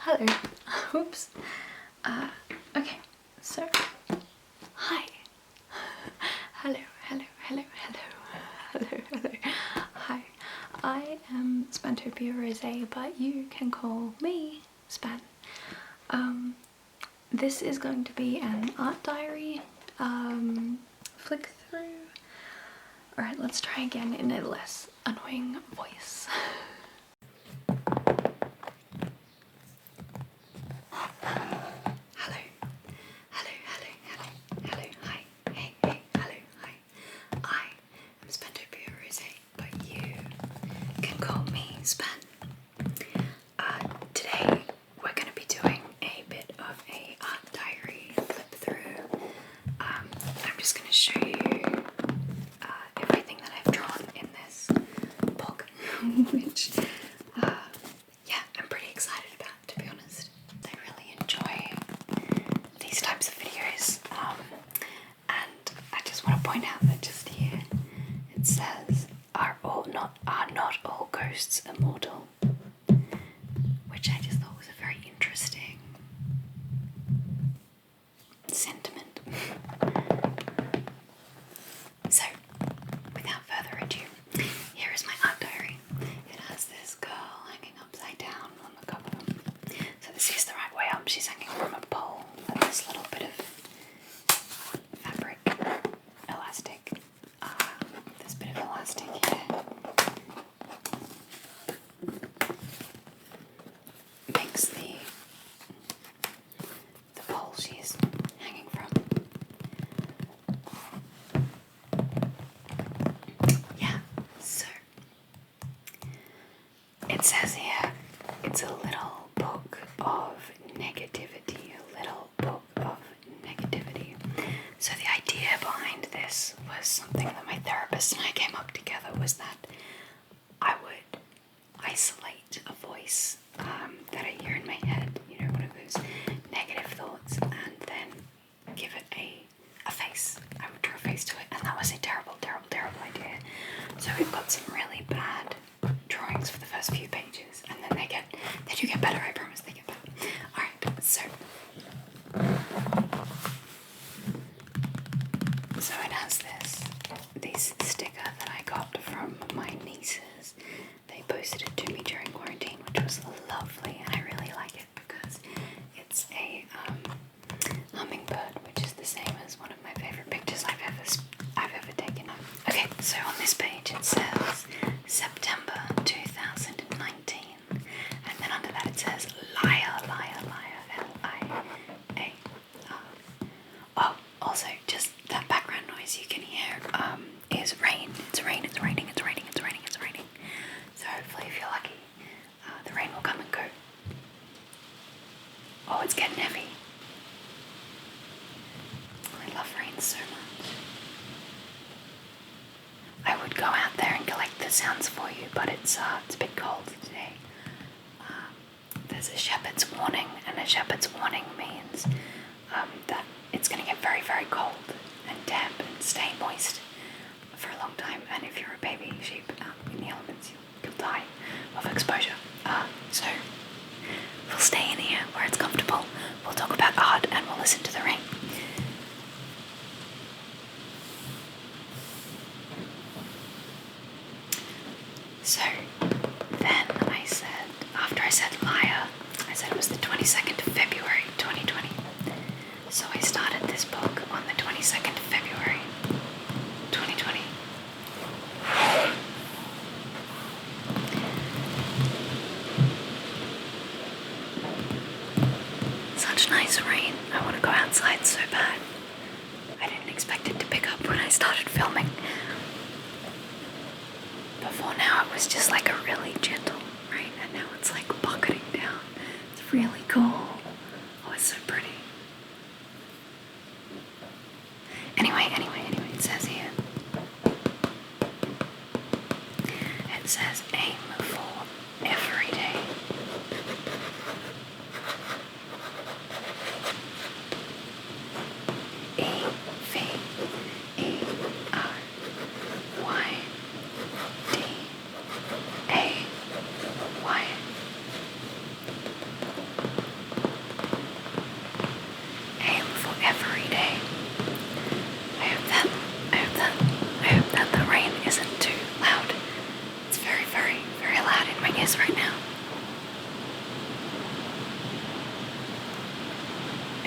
Hello. Oops. Okay, so hi. Hello. Hi. I am Spantopia Rosé, but you can call me Span. This is going to be an art diary flick through. Alright, let's try again in a less annoying voice. Hello, hi, hey, hello, hi. I am Spantopia Rosé, but you can call me Span. Today we're going to be doing a bit of a art diary flip through. I'm just going to show you everything that I've drawn in this book, which yeah, I'm pretty excited about, to be honest. I really enjoy these types of videos, and I just want to point out that just here it says, are not all ghosts immortal, which I just thought was a very interesting sentiment. So, without further ado, here is my art diary. It has this girl hanging upside down on the cover. So this is the right way up. She's hanging from a pole with this little bit of fabric, elastic. This bit of elastic here makes the pole she's hanging from. Yeah, so it says here, it's a little book of negativity, So the idea behind this was something that my therapist and I came up together, was that I would isolate a voice that I hear in my head, one of those negative thoughts, and then give it a face. I would draw a face to it, and that was a terrible idea. So we've got some really bad drawings for the first few pages, and then they do get better, I promise they get better. Alright, so it has this sticker that I got from my nieces. They posted it to me during quarantine, which was lovely, and I really like it because it's a hummingbird, which is the same as one of my favourite pictures I've ever taken. Okay, so on this page it says September 2019, and then under that it says liar, L-I-A-R. Oh, also, just that background noise you can hear is rain. It's raining. So hopefully, if you're lucky, the rain will come and go. Oh, it's getting heavy. I love rain so much. I would go out there and collect the sounds for you, but it's a bit cold today. There's a shepherd's warning, and a shepherd's warning means that it's going to get very, very cold and damp and stay moist for a long time, and if you're a baby sheep out in the elements, you'll die of exposure. So we'll stay in here where it's comfortable, we'll talk about art, and we'll listen to the rain. So then I said, after I said liar, I said it was the 22nd of February 2020. So I started this book on the 22nd of February 2020. Such nice rain. I want to go outside so bad. I didn't expect it to pick up when I started filming. Before now it was just like a really gentle rain, and now it's like bucketing down. It's really cool. Oh, it's so pretty. Anyway, it says here. It says aim for every day.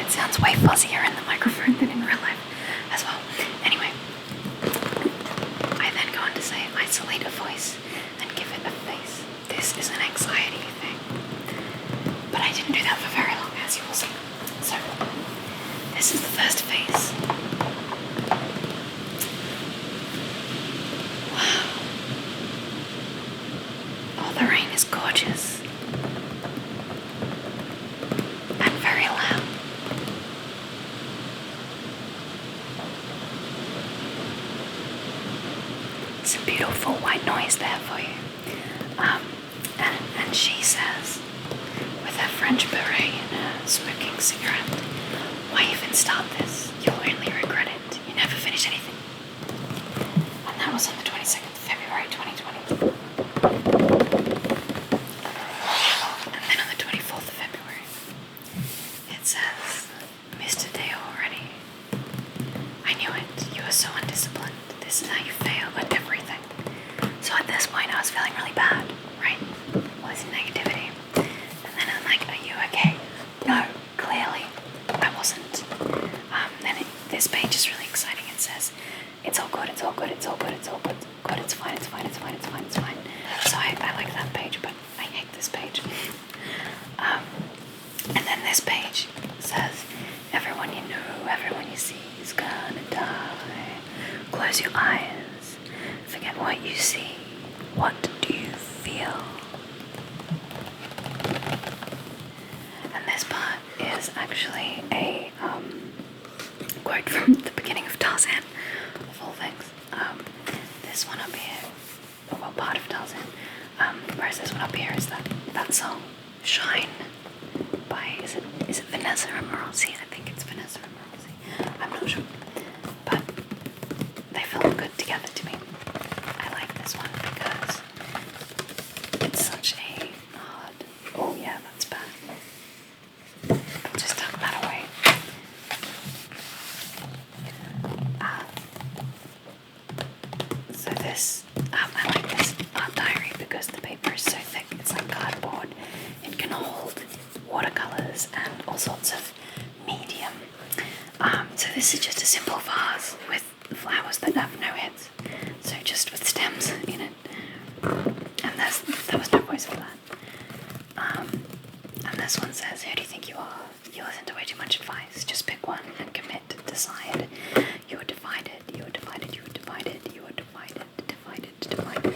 It sounds way fuzzier in the microphone than in real life as well. Anyway, I then go on to say isolate a voice and give it a face. This is an anxiety thing. But I didn't do that for very long, as you will see. So, this is the first face. Wow. Oh, the rain is gorgeous. And very loud. Some beautiful white noise there for you. And she says, with her French beret and her smoking cigarette, why even start this? You'll only regret it. You never finish anything. And that was on the 22nd of February 2020. And then on the 24th of February, it says, Missed a day already. I knew it. You are so undisciplined. This is how you fail at everything. So at this point I was feeling really bad, right? Was negativity. And then I'm like, are you okay? No, clearly I wasn't. This page is really exciting. It says, it's all good, it's all good, it's all good, it's all good, good, it's fine, it's fine, it's fine, it's fine, it's fine. So I like that page, but I hate this page. And then this page says, everyone you know, everyone you see is gonna die. Close your eyes. Forget what you see. What do you feel? And this part is actually a quote from the beginning of Tarzan, of all things. This one up here, well, part of Tarzan, whereas this one up here is that song, Shine, by, is it Vanessa Amorosi? I think it's Vanessa Amorosi. I'm not sure. But they feel good together to me. I like this one because it's such a hard... Oh yeah, that's bad. I'll just tuck that away. So this, I like this art diary because the paper is so thick. It's like cardboard. It can hold watercolors and all sorts of medium. So this is just a simple vase with flowers that have no heads, so just with stems in it. And there was no voice for that. And this one says, who do you think you are? You listen to way too much advice. Just pick one and commit. Decide. You are divided. You are divided. You are divided. You are divided. Divided. Divided.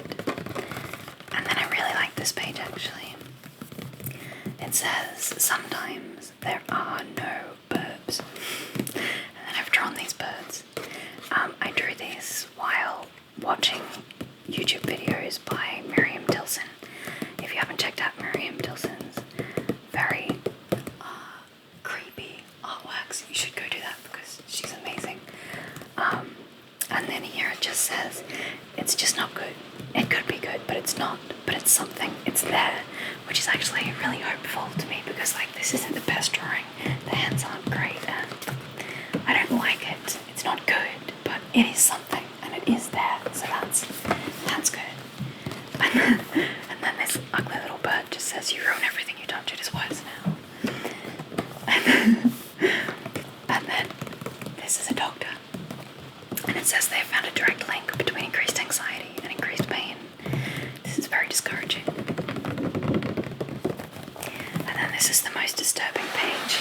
And then I really like this page actually. It says, sometimes there are no birds. And then I've drawn these birds. I drew these while watching YouTube videos by Miriam Tilson. If you haven't checked out Miriam Tilson's very creepy artworks, you should go do that because she's amazing. And then here it just says, it's just not good. It could be good, but it's not. But it's something. It's there, which is actually really hopeful to me because, like, this isn't the best drawing. The hands aren't great, and I don't like it. It's not good, but it is something, and it is there. So that's good. And then this ugly little bird just says, "You ruin everything you touch. It is worse now." And then this is a doctor. And it says they have found a direct link between increased anxiety and increased pain. This is very discouraging. And then this is the most disturbing page.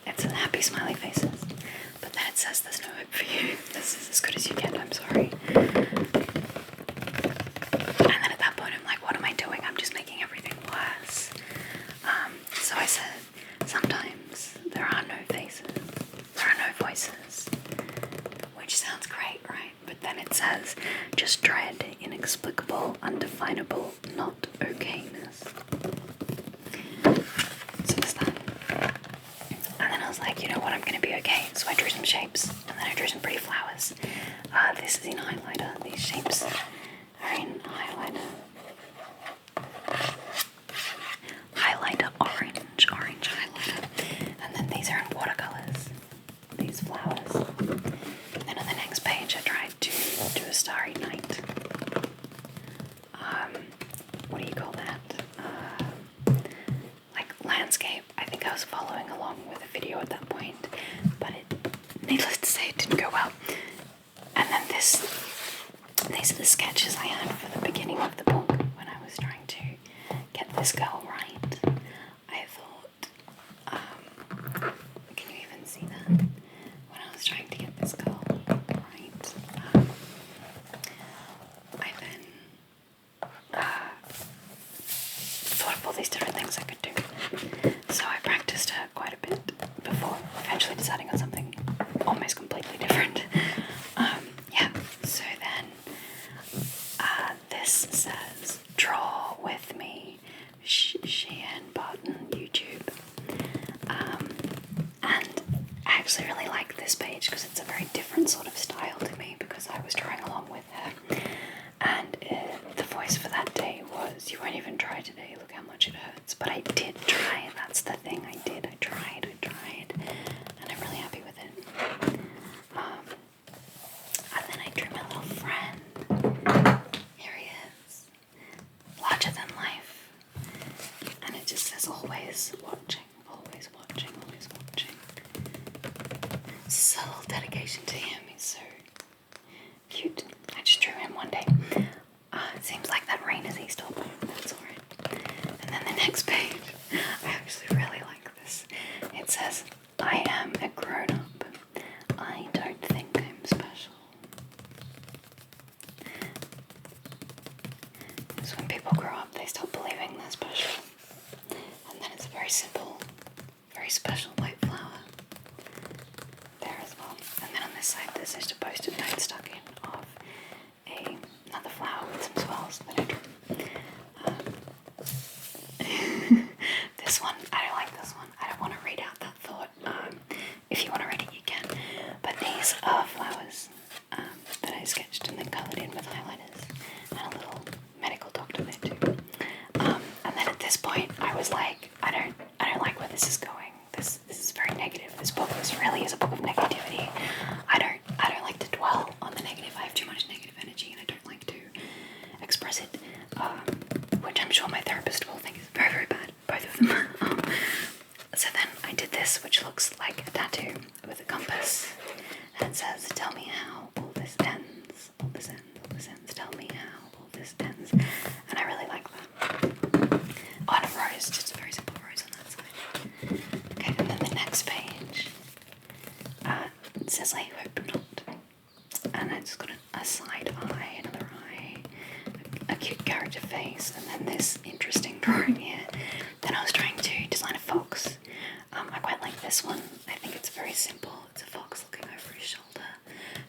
It's happy smiley faces. But then it says there's no hope for you. This is as good as you get, I'm sorry. And then at that point I'm like, what am I doing? I'm just making everything worse. So I said, sometimes there are no faces. There are no voices. Which sounds great, right? But then it says, just dread, inexplicable, undefinable, not okayness. So there's that. And then I was like, you know what, I'm going to be okay. So I drew some shapes, and then I drew some pretty flowers. This is in highlighter. These shapes are in highlighter. Highlighter orange highlighter. And then these are in watercolors. These flowers. Then on the next page I tried to do a starry night. What do you call that? Like landscape. I think I was following along with a video at that point, but needless to say, it didn't go well. And then these are the sketches I had for the beginning of the book when I was trying to get this girl right. I thought, can you even see that? When I was trying to get this girl right, I then thought of all these different things I could do. So I practiced her quite a bit before eventually deciding on something almost completely different. Yeah, so then this says draw with me, Sheehan Barton, YouTube. And I actually really like this page because it's a very different sort of style to me because I was drawing along with her. And the voice for that day was, "You won't even try today, look how much it hurts." But I did try, that's the thing, I did. I tried, and I'm really happy with it. And then I drew my little friend. Here he is. Larger than life. And it just says, always watching, always watching, always watching. It's a little dedication to him, he's so cute. I just drew him one day. It seems like that rain is Eastober, that's alright. And then the next page, I actually really like this. It says, I am a grown-up. I don't think I'm special. So when people grow up, they stop believing they're special. And then it's a very simple, very special white flower there as well. And then on this side, there's just a post-it note stuck in of another flower with some swirls that I drew. This one, I don't like this one. I don't want to read out that thought. If you want to read it, you can. But these are flowers that I sketched and then coloured in with highlighters and a little medical doctor there too. And then at this point, I was like, I don't like where this is going. This is very negative. This really is a book of negativity. I don't like to dwell on the negative. I have too much negative energy and I don't like to express it, which I'm sure my therapist will think is very, very bad, both of them. So then I did this, which looks like a tattoo with a compass, and it says, tell me how all this ends, all this ends, all this ends, tell me how all this ends, and I really like that. Oh, and a rose, just a very simple rose on that side. Okay, and then the next page, it says, I hope not, and it's got a side eye, another eye, a cute character face, and then this interesting drawing here. Then I was trying to design a fox. I quite like this one. I think it's very simple. It's a fox looking over his shoulder.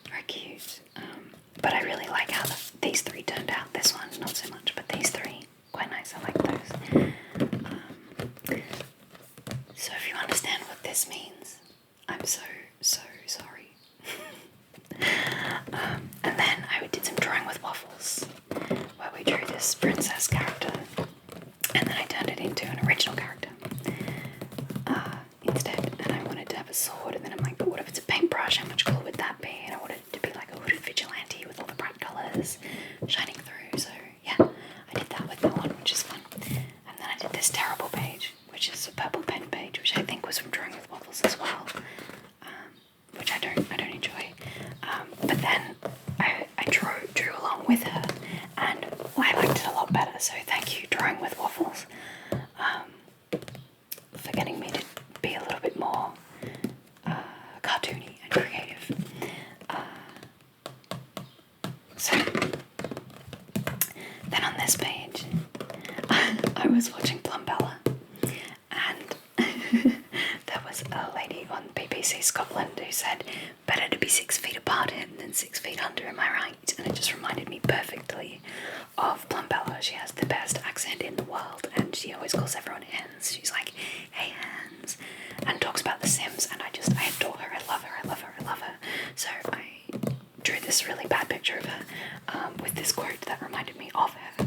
Very cute. But I really like how these three turned out. This one, not so much, but these three, quite nice. I like those. So if you understand what this means, I'm so sorry. And then I did some drawing with waffles, where we drew this princess character, and then I turned it into an original character instead. And I wanted to have a sword, and then I'm like, but what if it's a paintbrush? How much cooler would that be? And I wanted it to be like a hooded vigilante with all the bright colours shining through. So yeah, I did that with that one, which is fun. And then I did this terrible page, which is a purple pen page, which I think was from drawing with waffles as well, which I don't enjoy. But then I drew along with her, and I liked it a lot better. So thank you, Drawing with Waffles, for getting me to be a little bit more cartoony and creative. So then on this page, I was watching Plumbella, and there was a lady on BBC Scotland who said, better to be 6 feet apart than 6 feet under, am I right? And it just reminded me perfectly of Plumbella. She has the best accent in the world, and she always calls everyone Hens. She's like, hey Hens, and talks about The Sims, and I adore her, I love her. So I drew this really bad picture of her with this quote that reminded me of her.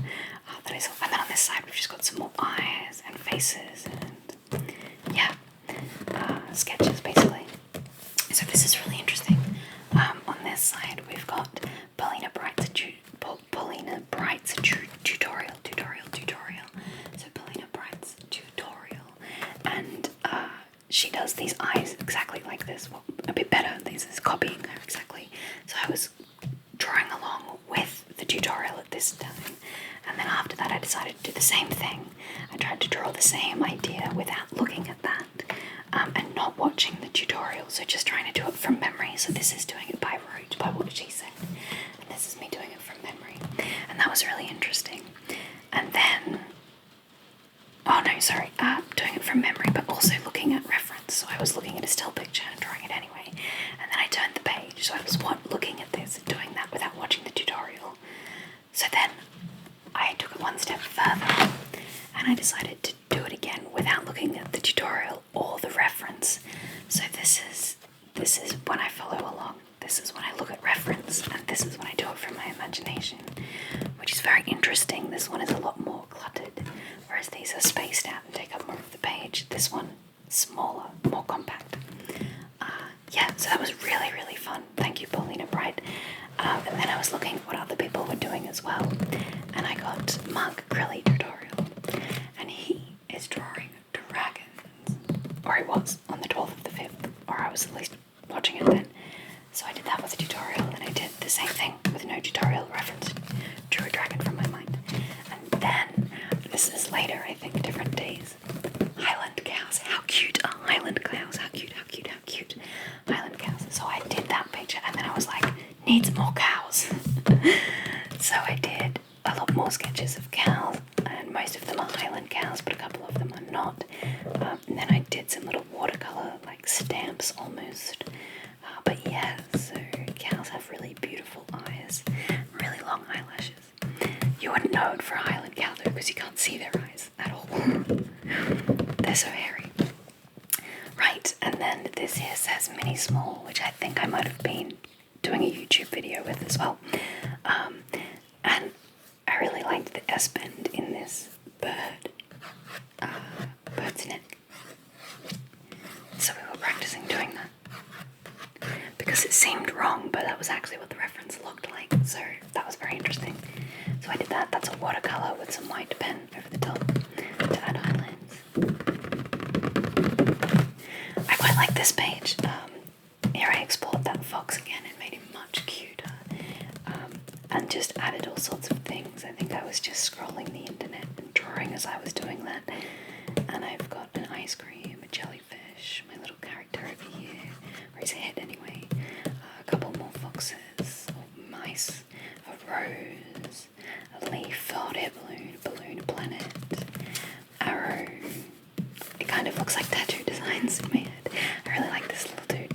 That I saw. And then on this side we've just got some more eyes and faces and yeah, sketches basically. So this is really interesting. On this side we've got Paulina Bright's tutorial. So Paulina Bright's tutorial, and she does these eyes exactly like this, well, a bit better. This is copying her exactly. So I was drawing along with the tutorial at this time, and then after that I decided to do the same thing. I tried to draw the same idea without looking at that, and not watching the tutorial, so just trying to do it from memory. So this is doing it by rote, by what she said, and this is me doing it from memory, and that was really interesting. And then, oh no, sorry, doing it from memory, but also looking at reference. So I was looking at a still picture and drawing it anyway, and then I turned the page, so I was looking at this and doing that without watching the tutorial. So then I took it one step further, and I decided to do it again without looking at the tutorial or the reference. So this is when I follow along. This is when I look at reference, and this is when I do it from my imagination, which is very interesting. This one is a lot more cluttered, whereas these are spaced out and take up more of the page. This one, smaller, more compact. Yeah, so that was really, really fun. Thank you, Paulina Bright. And then I was looking at what other people were doing as well, and I got Mark Acrylic tutorial, and he is drawing dragons, or he was on the 12th of the 5th, or I was at least watching it then. So I did that with a tutorial, and I did the same thing with no tutorial reference, drew a dragon from my mind. And then, this is later, I think, different days. Highland cows, how cute are Highland cows, how cute, how cute, how cute. Highland cows. So I did that picture, and then I was like, needs more cows. So I did a lot more sketches of cows, and most of them are Highland cows, but a couple of them are not. And then I did some little watercolour, like stamps almost. But yeah, so cows have really beautiful eyes, really long eyelashes. You wouldn't know it for a Highland cow though, because you can't see their eyes at all. They're so hairy. Right, and then this here says mini small, which I think I might have been doing a YouTube video with as well. And I really liked the S bend in this bird's neck. So we were practicing doing that, because it seemed wrong, but that was actually what the reference looked like, so that was very interesting. So I did that. That's a watercolour with some white pen over the top to add highlights. I quite like this page. Here I explored that fox again and made him much cuter, and just added all sorts of things. I think I was just scrolling the internet and drawing as I was doing that, and I've got an ice cream, a jellyfish, my little character over here, or his head anyway, a couple more foxes, or mice, a rose, a leaf, a hot air balloon, a planet, arrow. It kind of looks like tattoo designs in my head. I really like this little dude.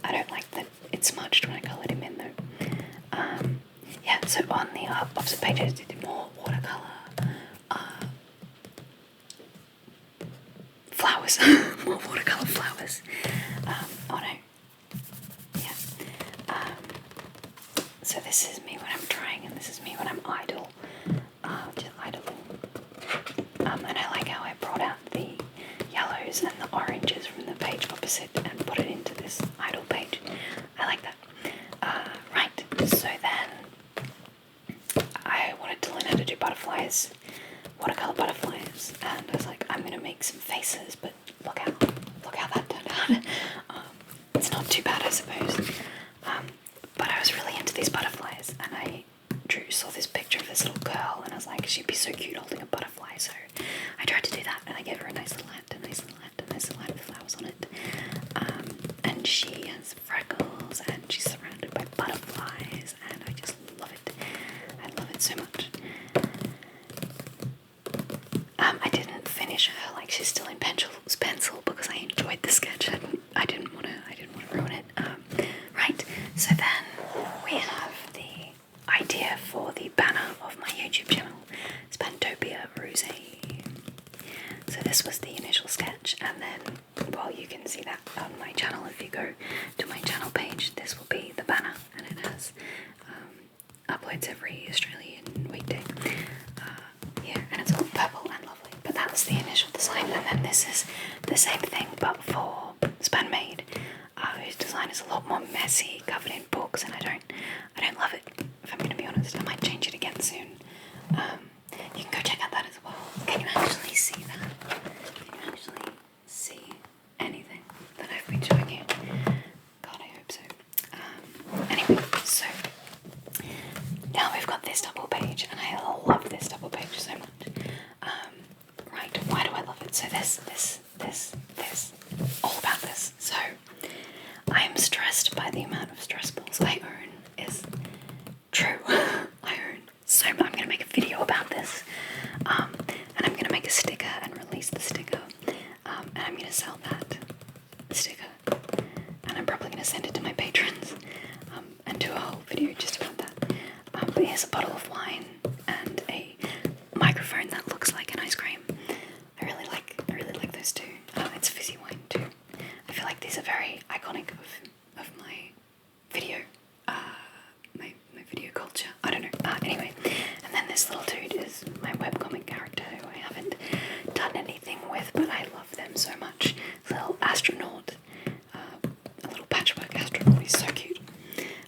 I don't like that it's smudged when I coloured him in though. Yeah, so on the opposite page I did more watercolour. Flowers. More watercolour flowers. Oh no. Yeah. So this is me when I'm trying, and this is me when I'm idle. Just idling. And I like how I brought out the yellows and the oranges from the page opposite and put it into this idle page. I like that. Right, so then I wanted to learn how to do butterflies, watercolour butterflies, and I was like, I'm going to make some faces, but look how that turned out. It's not too bad, I suppose. But I was really into these butterflies, and I saw this picture of this little girl, and I was like, she'd be so cute holding a butterfly, so I tried to do that, and I gave her a nice little hat, a nice little hat with flowers on it. And she has freckles, and she's surrounded by butterflies, and I just love it. I love it so much. I didn't finish her, like she's still in pencil because I enjoyed the sketch. I didn't want to ruin it. Right, so then we have the idea for the banner of my YouTube channel, Spantopia Rose. So this was the initial sketch, and then, well, you can see that on my channel. If you go to my channel page, this will be the banner, and it has uploads every Australian weekday. Yeah, and it's all purple and lovely. But that's the initial design, and then this is the same thing, but for Spanmade, whose design is a lot more messy, covered in books, and I don't love it. If I'm going to be honest, I might change it again soon. You can go check out that as well. Can you actually see that? Can you actually see so this, all about this. So I am stressed by the amount of stress balls I own. Is true. I own so much. I'm going to make a video about this, and I'm going to make a sticker and release the sticker, and I'm going to sell that sticker, and I'm probably going to send it to my patrons, and do a whole video just about that. But here's a bottle of wine and a microphone that looks like an ice cream. I really like those two. It's fizzy wine too. I feel like these are very iconic of my video, my video culture. I don't know. Anyway, and then this little dude is my webcomic character who I haven't done anything with, but I love them so much. Little astronaut, a little patchwork astronaut. He's so cute.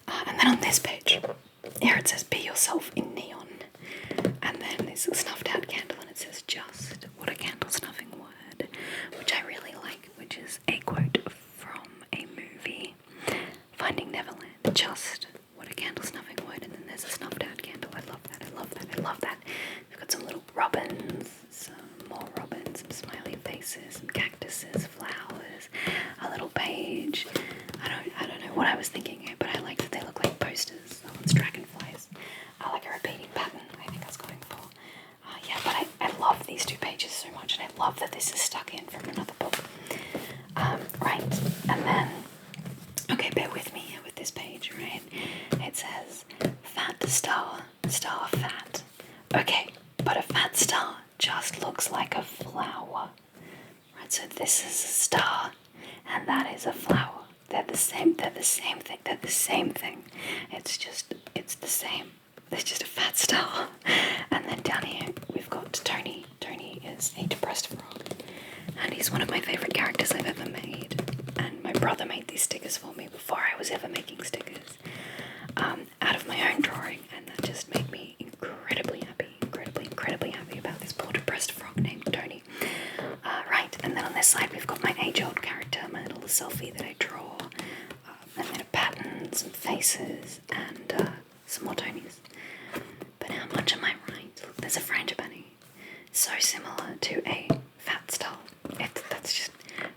And then on this page, here it says "Be yourself" in neon, and then there's a snuffed out candle, and it says "Just." What a candle snuffing word, which I really like, which is a quote from a movie, Finding Neverland. Just, what a candle snuffing word, and then there's a snuffed out candle. I love that, I love that, I love that. We've got some little robins, some more robins, some smiley faces, some cactuses, flowers, a little page. I don't know what I was thinking here, but I like that they look like posters. Oh, it's dragonflies. I like a repeating pattern, I think I was going for. Yeah, but I love these two pages so much, and I love that this is stuck in from another book. Right, and then, okay, bear with me here with this page, right? It says, "Fat star, star fat." Okay, but a fat star just looks like a flower. Right, so this is a star, and that is a flower. They're the same thing. It's the same. There's just a fat star. And then down here, we've got Tony. Tony is a depressed frog, and he's one of my favourite characters I've ever made. And my brother made these stickers for me before I was ever making stickers, out of my own drawing, and that just made me incredibly happy about this poor depressed frog named Tony. Right, and then on this side we've got my age-old character, my little selfie that I draw, and then a pattern, some faces, and some more Tonys. But how much am I right? Look, there's a frangipani, so similar to a fat star. That's just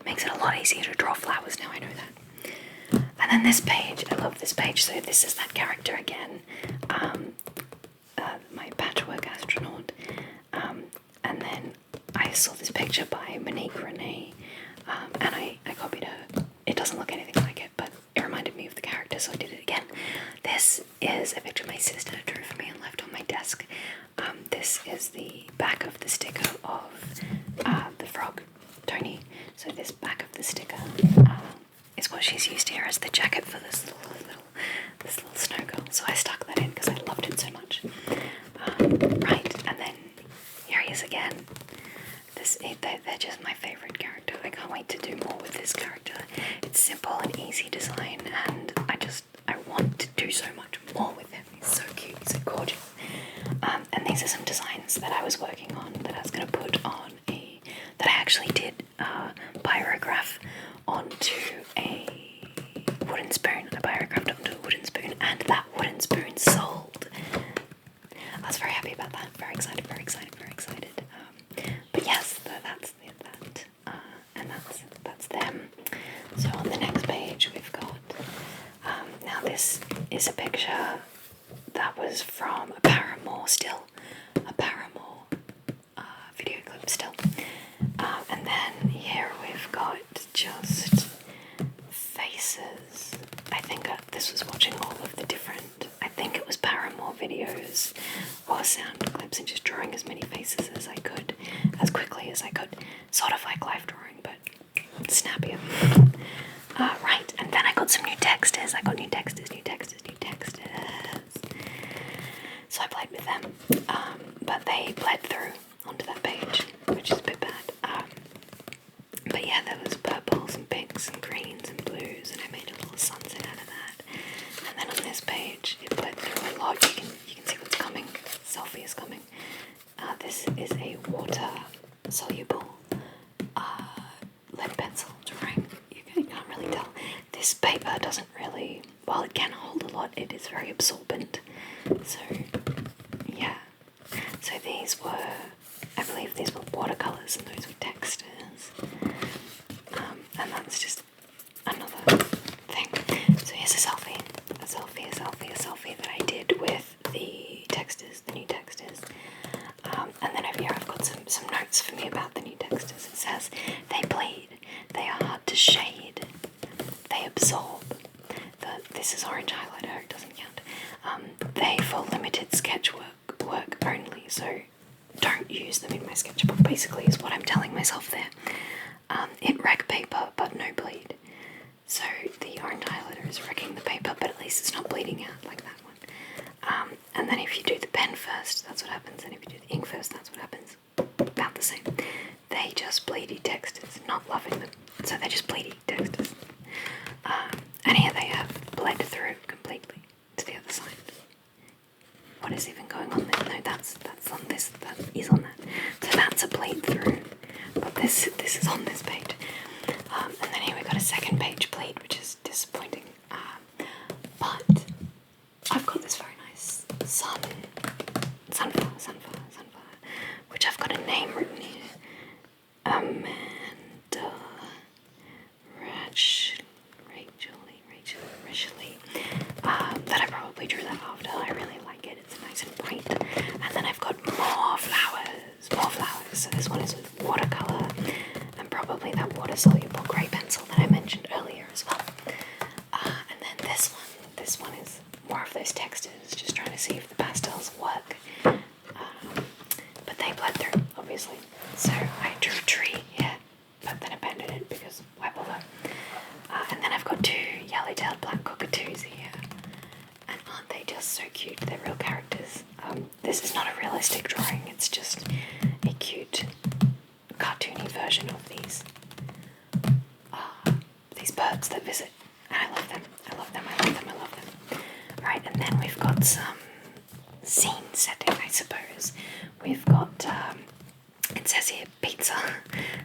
makes it a lot easier to draw flowers now, I know that. And then this page, I love this page. So this is that character again, my patchwork astronaut. And then I saw this picture by Monique Renee, and I copied her. It doesn't look anything like it, but it reminded me of the character, so I did it again. This is a picture my sister drew for me and left on my desk. This is the back of the sticker of the frog, Tony. So this back of the sticker is what she's used here as the jacket for this little snow girl. So I stuck that in because I loved it so much. Right, and then here he is again. They're just my favourite character. I can't wait to do more with this character. It's simple and easy design, and I want to do so much more with him. He's so cute, he's so gorgeous. And these are some designs that I was working on that I was going to put on that I actually did pyrograph onto a wooden spoon. I pyrographed onto a wooden spoon, and that wooden spoon sold. I was very happy about that. Very excited. But yes, that's that. And that's them. So on the next page we've got, now this is a picture that was from a Paramore video clip still. And then here we've got just faces. I think this was watching all of the different, I think it was Paramore videos or sound clips, and just drawing as many faces as I could, as quickly as I could. Sort of like live drawing, but snappier. Right, and then I got some new textures. So I played with them, but they bled through onto that page, which is a bit bad. But yeah, there was purples and pinks and greens and blues, and I made a little sunset out of that. And then on this page, it bled through a lot. You can see what's coming. Selfie is coming. This is a water-soluble lead pencil drawing. You can't really tell. This paper doesn't really, while it can hold a lot, it is very absorbent. So, yeah. So these were, I believe these were watercolours and those were textures. it says, they bleed, they are hard to shade, they absorb. This is orange highlighter, it doesn't count. They for limited sketch work only, so don't use them in my sketchbook, basically, is what I'm telling myself there. It wreck paper, but no bleed. So the orange highlighter is wrecking the paper, but at least it's not bleeding out like that one. And then if you do the pen first, that's what happens, and if you do the ink first, that's what happens. About the same. They just bleedy textures, not loving them. So they're just bleedy textures. And here they have bled through completely to the other side. What is even going on there? No, that's on this, that is on that. So that's a bleed through, but this is on this page. And then here we got a second page bleed, which is disappointing. But I've got this very nice sunflower, which I've got a name written here. Amanda Rachel, that I probably drew that after. I really like it. It's nice and bright. And then I've got more flowers. So this one is with watercolor and probably that water-soluble grey pencil that I mentioned earlier as well. And then this one is more of those textures, just trying to see if the pastels work. But they bled through, obviously. So I drew a tree here, but then abandoned it because why bother? And then I've got two yellow-tailed black cockatoos here. And aren't they just so cute? They're real characters. This is not a realistic drawing, it's just a cute cartoony version of these birds that visit. And I love them. Right, and then we've got some scene setting, I suppose. We've got, it says here, pizza.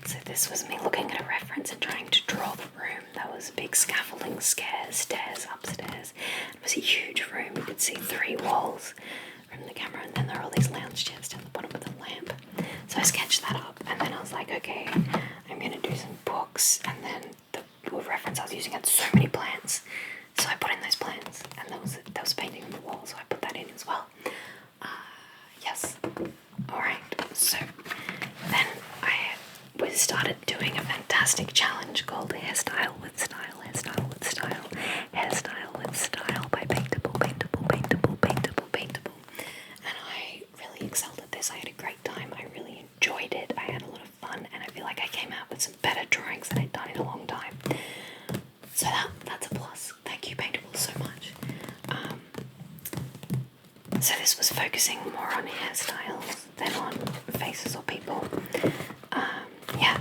So this was me looking at a reference and trying to draw the room. There was big scaffolding, stairs upstairs. It was a huge room. You could see 3 walls from the camera, and then there are all these lounge chairs down the bottom with a lamp. So I sketched that up, and then I was like, okay, I'm going to do some books, and then the reference I was using had so many plants. So I put in those plants, and there was painting on the wall, so I put that in as well. Yes. Alright, so then I started doing a fantastic challenge called Hairstyle with Style by Paintable. And I really excelled at this. I had a great time. I really enjoyed it. I had a lot of fun, and I feel like I came out with some better drawings than I'd done in a long time. So that's a plus. Thank you, Paintable, so much. So this was focusing more on hairstyles than on faces or people. Yeah,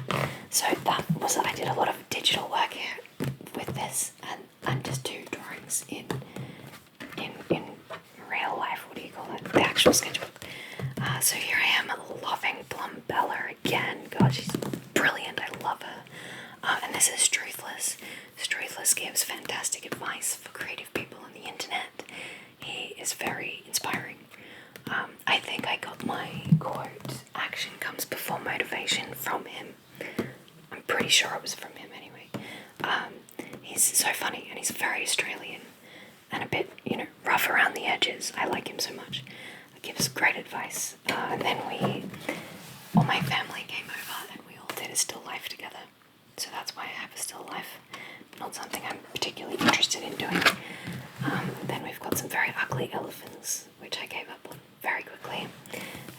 so that was it. I did a lot of digital work here with this, and just 2 drawings in real life. What do you call it? The actual sketchbook. So here I am loving Plum Bella again. God, she's brilliant. I love her. And this is Struthless. Struthless gives fantastic advice for creative people on the internet. He is very inspiring. I think I got my quote, action comes before motivation, from him. I'm pretty sure it was from him anyway. He's so funny, and he's very Australian and a bit, rough around the edges. I like him so much. He gives great advice. And then all my family came over, and we all did a still life together. So that's why I have a still life. Not something I'm particularly interested in doing. Then we've got some very ugly elephants, which I gave up on very quickly.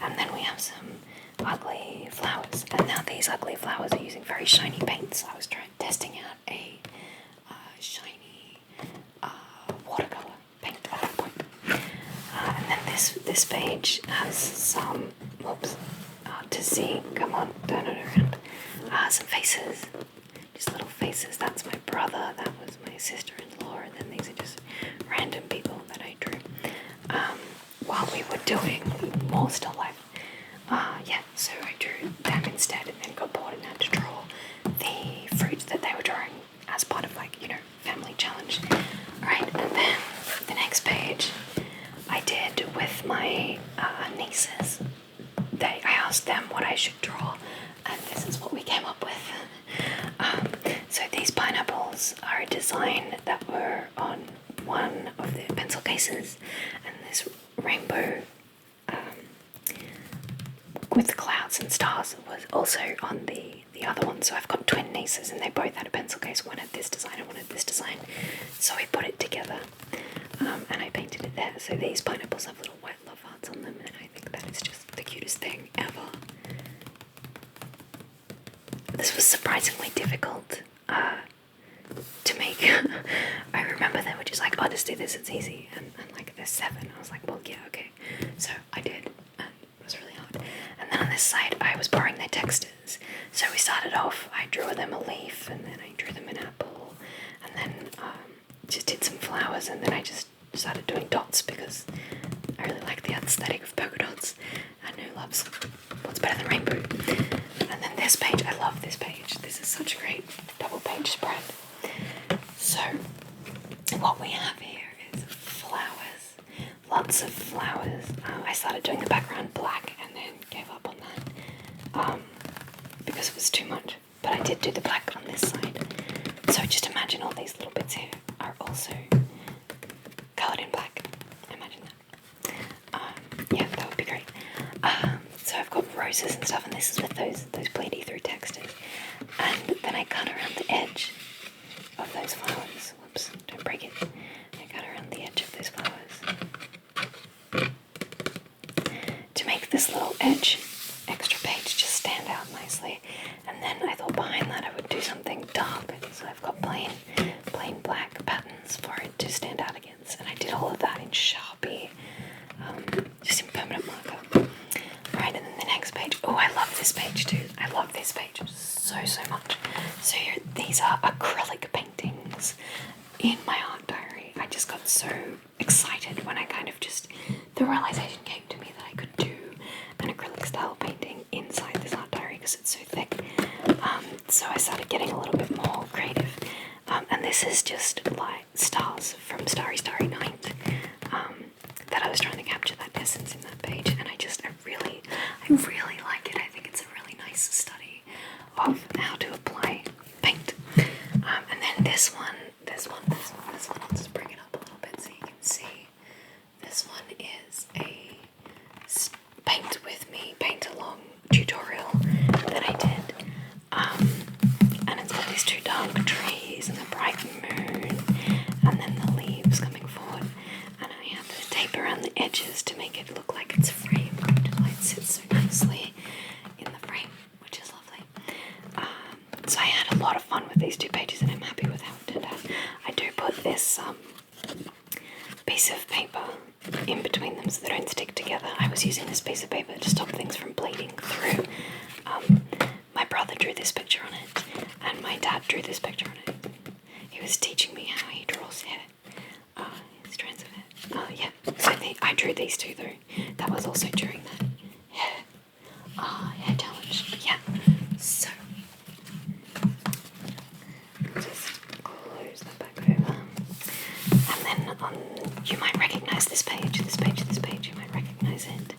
And then we have some ugly flowers. And now these ugly flowers are using very shiny paints. I was testing out a shiny watercolor paint at that point. And then this page has some, to see, come on, turn it around. Some faces. Just little faces. That's my brother, that was my sister-in-law, and then these are just random people that I drew while we were doing more still life. So I drew them instead, and then got bored and had to draw the fruits that they were drawing as part of family challenge. Alright, and then the next page I did with my nieces. I asked them what I should draw, and this is what we came up with. So these pineapples are a design that were on one of the pencil cases, and this rainbow with clouds and stars was also on the So I've got twin nieces and they both had a pencil case. One had this design and one had this design. So we put it together and I painted it there. So these pineapples have little white love hearts on them, and I think that is just the cutest thing ever. This was surprisingly difficult to make. I remember they were just like, oh, just do this, it's easy. And like, there's 7. I was like, well, yeah, okay. So I did, and it was really hard. And then on this side, I was borrowing their textures. So we started off, I drew them a leaf, and then I drew them an apple, and then just did some flowers, and then I just started doing dots because I really like the aesthetic of polka dots, and who loves what's better than rainbow. And then this page, I love this page. This is such a great double page spread. So what we have here is flowers, lots of flowers. I started doing the background black and then gave up on that because it was too much. But I did do the black on this side. So just imagine all these little bits here are also coloured in black. Imagine that. Yeah, that would be great. So I've got roses and stuff, and this is with those bleedy through textures. And then I cut around the edge of those flowers. Whoops, don't break it. I cut around the edge of those flowers to make this little edge extra page just stand out nicely. And then I thought behind that I would do something dark. So I've got plain black patterns for it to stand out against. And I did all of that in Sharpie, just in permanent marker. Right, and then the next page. Oh, I love this page too. I love this page so much. So here, these are acrylic paintings in my art diary. I just got so excited when I the realization came to me that I could do an acrylic style painting inside this art diary because it's so thick. So I started getting a little bit more creative. And this is just like stars from Starry Starry Night. That I was trying to capture that essence in that page, and I really like it. I think it's a really nice study of how to apply paint. And then this one, I'll just bring it up a little bit so you can see. This one is a paint with me, paint along tutorial that I did. And it's got these 2 dark trees and the bright moon, and then the leaves coming forward. And I have to tape around the edges to make it look like it's framed. It sits so nicely in the frame, which is lovely. So I had a lot of fun with these 2 pages, and I'm happy with how it turned out. I do put this piece of paper in between them so they don't stick together. I was using this piece of paper to stop things from bleeding through. My brother drew this picture on it, and my dad drew this picture on it. He was teaching me how he draws hair. Strands of hair. Yeah. So I drew these 2 though. That was also during that hair challenge. Yeah. So just close that back over. And then you might recognise this page. This page. You might recognise it.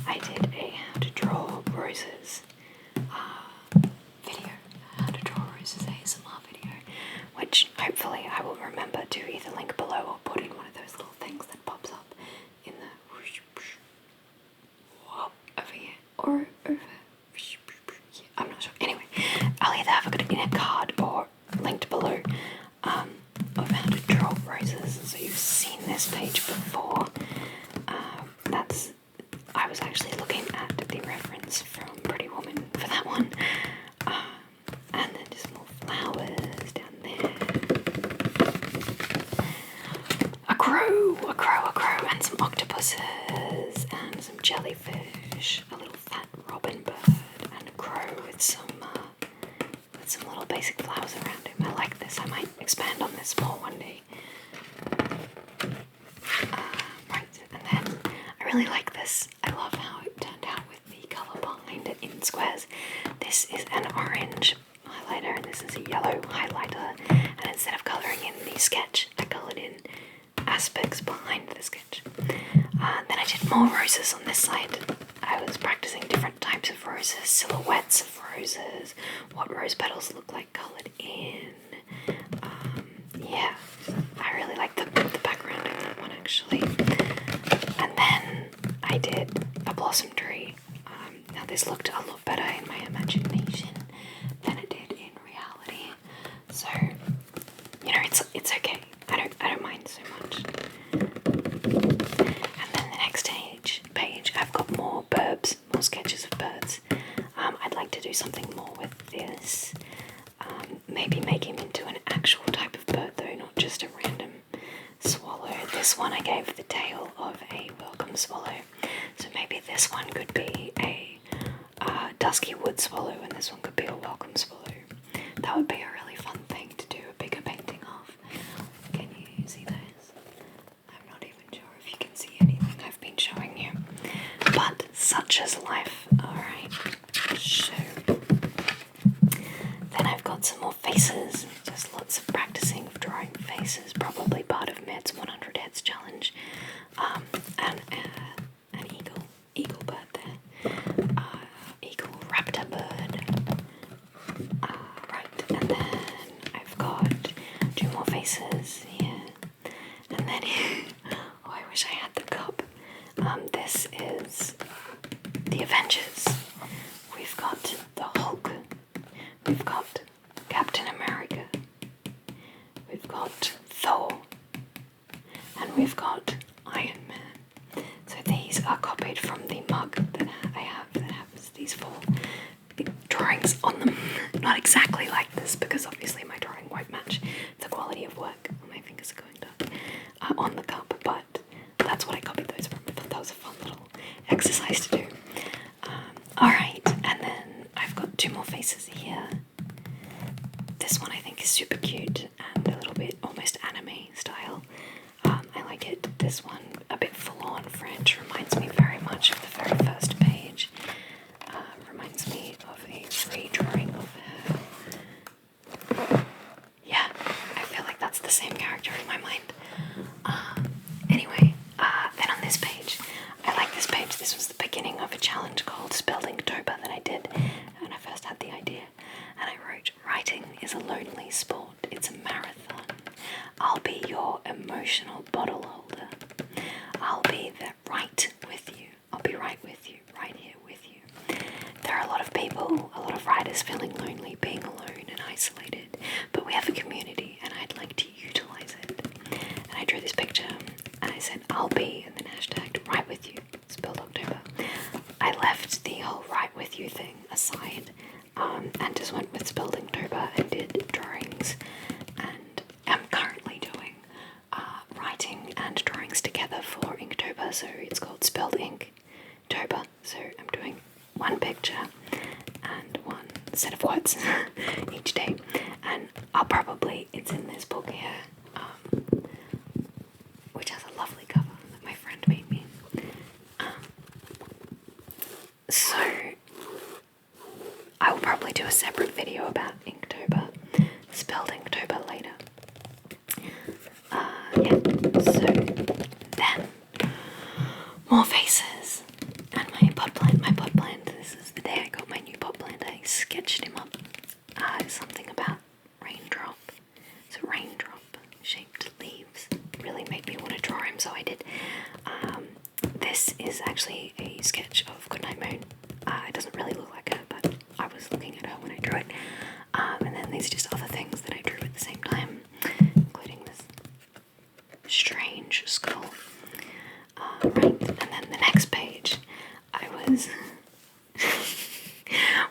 I did a how to draw roses video. How to draw roses ASMR video, which hopefully I will remember to either link below or put in one of those little things that pops up in the over here or over. Yeah, I'm not sure. Anyway, I'll either have it in a card or linked below of how to draw roses. So you've seen this page before. I was actually looking at the reference from Pretty Woman for that one. And then just more flowers down there. A crow, and some octopuses, and some jellyfish, a little fat robin bird, and a crow with some little basic flowers around him. I like this. I might expand on this more one day. Right, and then I really like this. I love how it turned out with the colour behind it in squares. This is an orange highlighter and this is a yellow highlighter, and instead of colouring in the sketch, I coloured in aspects behind the sketch. Then I did more roses on this side. I was practicing different types of roses, silhouettes of roses, what rose petals look like coloured in. Yeah, I really like the background of that one actually. And then I did a blossom tree. Now this looked a lot better in my imagination than it did maybe make him into an actual type of bird though, not just a random swallow. This one I gave the tail of a welcome swallow, so maybe this one could be a dusky wood swallow and this one could be a welcome swallow. That would be a really fun thing to do a bigger painting of. Can you see those? I'm not even sure if you can see anything I've been showing you, but such is life. Alright, so then I've got some more faces, just lots of practicing of drawing faces, probably part of Med's 100 Heads challenge, and an eagle bird there, eagle raptor bird, right, and then I've got 2 more faces here, and then here, oh I wish I had the cup, this is the Avengers. We've got the Hulk, we've got Captain America, we've got Thor, and we've got Iron Man. So these are copied from the mug that I have that has these 4 drawings on them. Not exactly like this, because obviously my drawing won't match the quality of work. My fingers are going dark on the cup, but that's what I copied those from. I thought that was a fun little exercise to do. Alright, and then I've got 2 more faces here. This one I think is super cute and a little bit almost anime style. I like it. This one, a bit full-on French, reminds me very much of the very first page. Reminds me of a redrawing of her. Yeah, I feel like that's the same character in my mind. Anyway, then on this page, I like this page. This was the beginning of a challenge called Inktober that I did when I first had the idea. And I wrote, "Writing is a lonely sport. It's a marathon. I'll be your emotional bottle holder. I'll be there right with you. I'll be right with you, right here with you." There are a lot of people, a lot of writers feeling lonely, being alone and isolated, but we have a community and I'd like to utilize it. And I drew this picture and I said, "I'll be," and then hashtagged "right with you, spelled October." I left the whole "right with you" thing aside, and just went with spelled Inktober and did drawings, and I'm currently doing writing and drawings together for Inktober, so it's called spelled Inktober. So I'm doing 1 picture and 1 set of words each day, and it's in this book here, which has a lovely cover that my friend made me. So I will probably do a separate video about Inktober, spelled Inktober later. So then more faces and my pot plant. This is the day I got my new pot plant. I sketched him up. Something about raindrop. So raindrop shaped leaves really made me want to draw him, so I did. This is actually a sketch of Goodnight Moon. It doesn't really look like her, but I was looking at her when I drew it. And then these are just other things that I drew at the same time, including this strange skull. Right, and then the next page, I was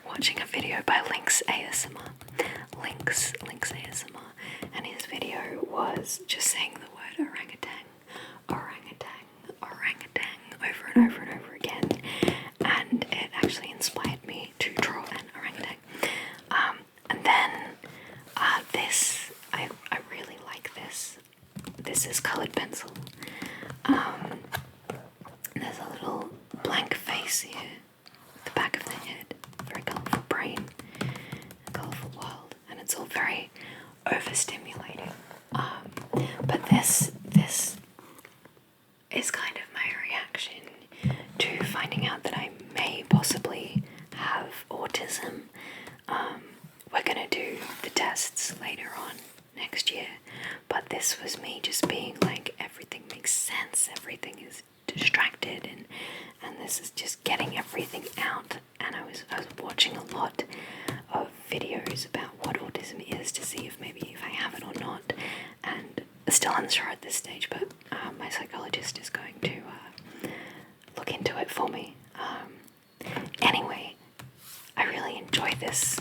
watching a video by Lynx ASMR, and his video was just saying the word orangutan, over and over and over again, and it actually inspired me to draw an orangutan. And then this, I really like this. This is coloured pencil. There's a little blank face here, the back of the head, very colourful brain, a colourful world, and it's all very overstimulating. But this is kind of my reaction to finding out that I may possibly have autism. We're going to do the tests later on next year, but this was me just being like, everything makes sense, everything is distracted, and this is just getting everything out. And I was watching a lot of videos about what autism is to see if I have it or not, and still unsure at this stage, but my psychologist is going to look into it for me. Anyway, I really enjoy this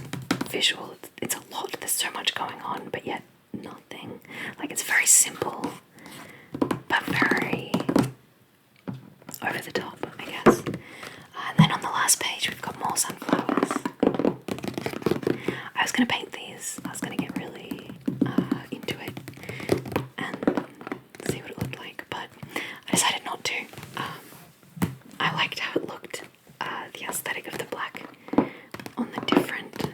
visual. It's a lot. there's so much going on, but yet nothing. Like, it's very simple, but very over the top, I guess. And then on the last page, we've got more sunflowers. I was going to paint these. I was going to get really into it and see what it looked like, but I decided not to. I liked how it looked, the aesthetic of the black on the different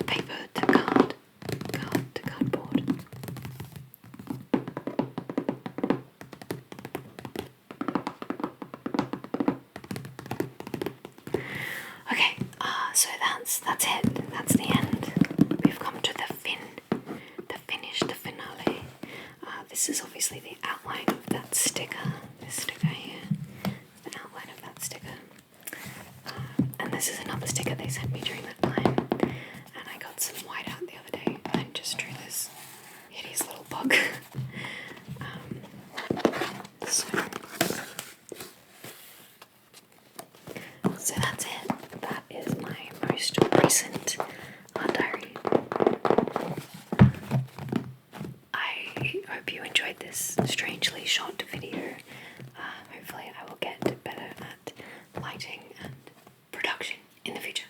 paper to card to cardboard. Okay, so that's it. That's the end. We've come to the finale. This is obviously the outline of that sticker. This sticker here, the outline of that sticker. And this is another sticker they sent me during that time. And I got some white out the other day and just drew this hideous little bug. So that's it. That is my most recent art diary. I hope you enjoyed this strangely shot video. Hopefully I will get better at lighting and production in the future.